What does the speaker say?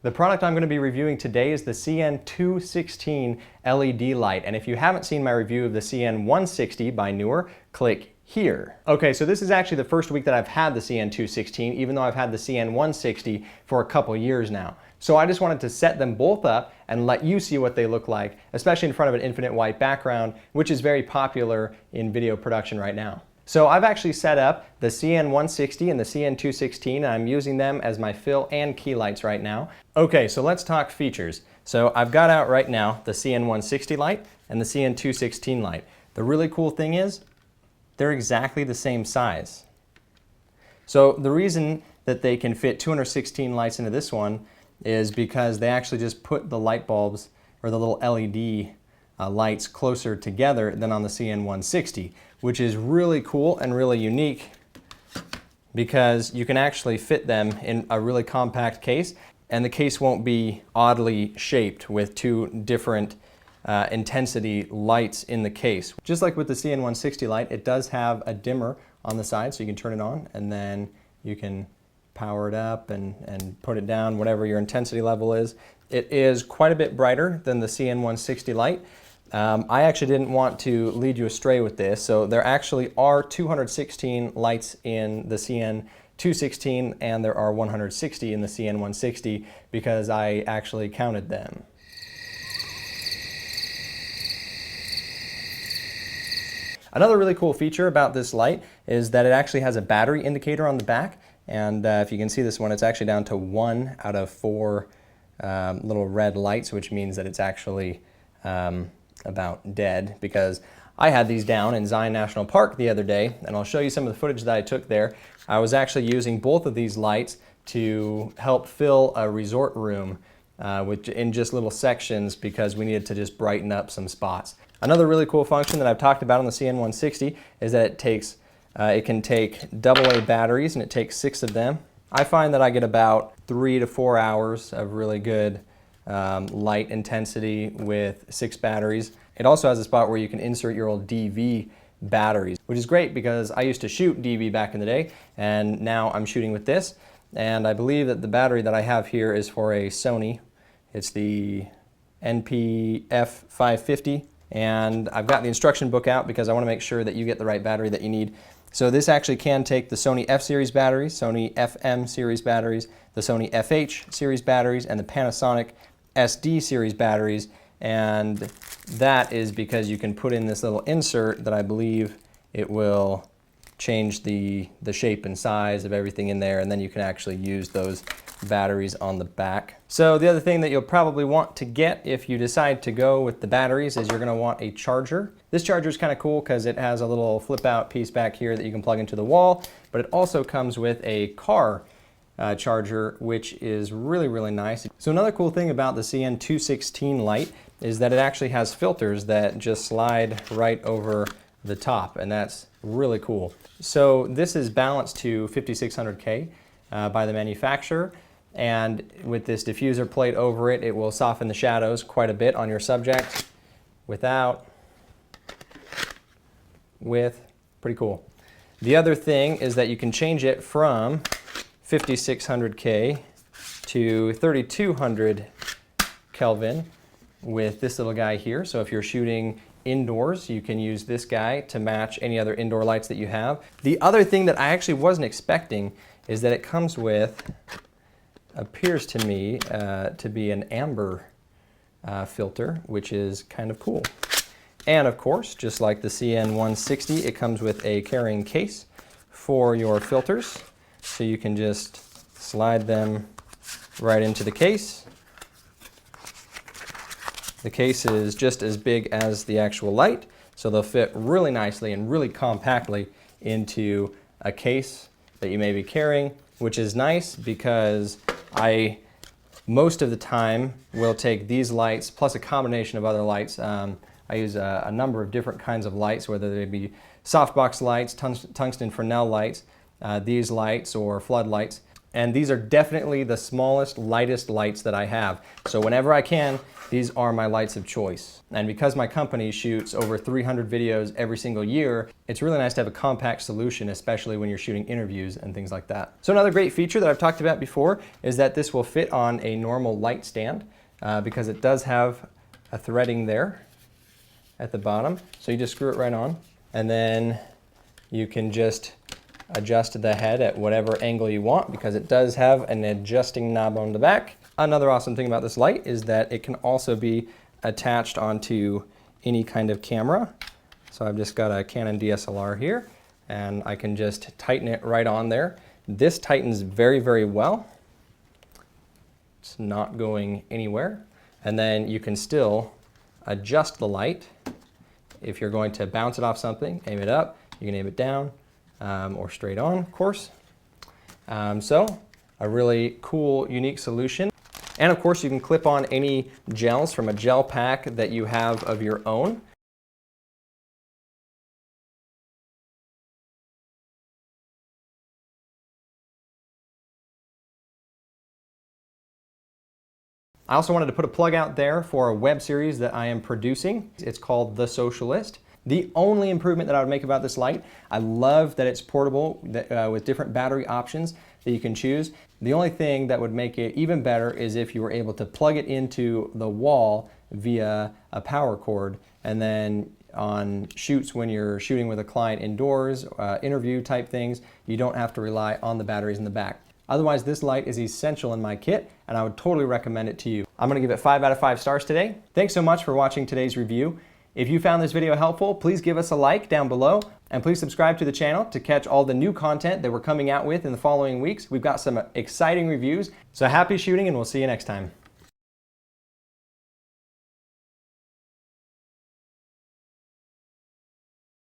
The product I'm going to be reviewing today is the CN216 LED light, and if you haven't seen my review of the CN160 by Neewer, click here. Okay, so this is actually the first week that I've had the CN216, even though I've had the CN160 for a couple years now. So I just wanted to set them both up and let you see what they look like, especially in front of an infinite white background, which is very popular in video production right now. So I've actually set up the CN160 and the CN216, and I'm using them as my fill and key lights right now. Okay, so let's talk features. So I've got out right now the CN160 light and the CN216 light. The really cool thing is they're exactly the same size. So the reason that they can fit 216 lights into this one is because they actually just put the light bulbs, or the little LED lights, closer together than on the CN160, which is really cool and really unique because you can actually fit them in a really compact case, and the case won't be oddly shaped with two different intensity lights in the case. Just like with the CN160 light, it does have a dimmer on the side, so you can turn it on and then you can power it up and put it down, whatever your intensity level is. It is quite a bit brighter than the CN160 light. I actually didn't want to lead you astray with this, so there actually are 216 lights in the CN216 and there are 160 in the CN160 because I actually counted them. Another really cool feature about this light is that it actually has a battery indicator on the back, and if you can see this one, it's actually down to 1 out of 4 little red lights, which means that it's actually about dead, because I had these down in Zion National Park the other day, and I'll show you some of the footage that I took there. I was actually using both of these lights to help fill a resort room in just little sections because we needed to just brighten up some spots. Another really cool function that I've talked about on the CN160 is that it can take AA batteries, and it takes 6 of them. I find that I get about 3 to 4 hours of really good light intensity with 6 batteries. It also has a spot where you can insert your old DV batteries, which is great because I used to shoot DV back in the day, and now I'm shooting with this. And I believe that the battery that I have here is for a Sony. It's the NP-F550, and I've got the instruction book out because I want to make sure that you get the right battery that you need. So this actually can take the Sony F-series batteries, Sony FM series batteries, the Sony FH series batteries, and the Panasonic SD series batteries, and that is because you can put in this little insert that I believe it will change the shape and size of everything in there, and then you can actually use those batteries on the back. So the other thing that you'll probably want to get if you decide to go with the batteries is you're going to want a charger. This charger is kind of cool because it has a little flip out piece back here that you can plug into the wall, but it also comes with a car charger, which is really, really nice. So another cool thing about the CN216 light is that it actually has filters that just slide right over the top, and that's really cool. So this is balanced to 5600K by the manufacturer, and with this diffuser plate over it, it will soften the shadows quite a bit on your subject without, with, pretty cool. The other thing is that you can change it from 5600K to 3200 Kelvin with this little guy here. So if you're shooting indoors, you can use this guy to match any other indoor lights that you have. The other thing that I actually wasn't expecting is that it comes with, appears to me to be an amber filter, which is kind of cool. And of course, just like the CN160, it comes with a carrying case for your filters. So you can just slide them right into the case. The case is just as big as the actual light, so they'll fit really nicely and really compactly into a case that you may be carrying, which is nice because I, most of the time, will take these lights plus a combination of other lights. I use a number of different kinds of lights, whether they be softbox lights, tungsten Fresnel lights, these lights, or floodlights. And these are definitely the smallest, lightest lights that I have. So whenever I can, these are my lights of choice. And because my company shoots over 300 videos every single year, it's really nice to have a compact solution, especially when you're shooting interviews and things like that. So another great feature that I've talked about before is that this will fit on a normal light stand because it does have a threading there at the bottom. So you just screw it right on, and then you can just adjust the head at whatever angle you want because it does have an adjusting knob on the back. Another awesome thing about this light is that it can also be attached onto any kind of camera. So I've just got a Canon DSLR here, and I can just tighten it right on there. This tightens very, very well. It's not going anywhere. And then you can still adjust the light. If you're going to bounce it off something, aim it up, you can aim it down, or straight on, of course. So a really cool, unique solution. And of course, you can clip on any gels from a gel pack that you have of your own. I also wanted to put a plug out there for a web series that I am producing. It's called The Socialist. The only improvement that I would make about this light, I love that it's portable with different battery options that you can choose. The only thing that would make it even better is if you were able to plug it into the wall via a power cord, and then on shoots when you're shooting with a client indoors, interview type things, you don't have to rely on the batteries in the back. Otherwise, this light is essential in my kit, and I would totally recommend it to you. I'm gonna give it 5 out of 5 stars today. Thanks so much for watching today's review. If you found this video helpful, please give us a like down below, and please subscribe to the channel to catch all the new content that we're coming out with in the following weeks. We've got some exciting reviews, so happy shooting, and we'll see you next time.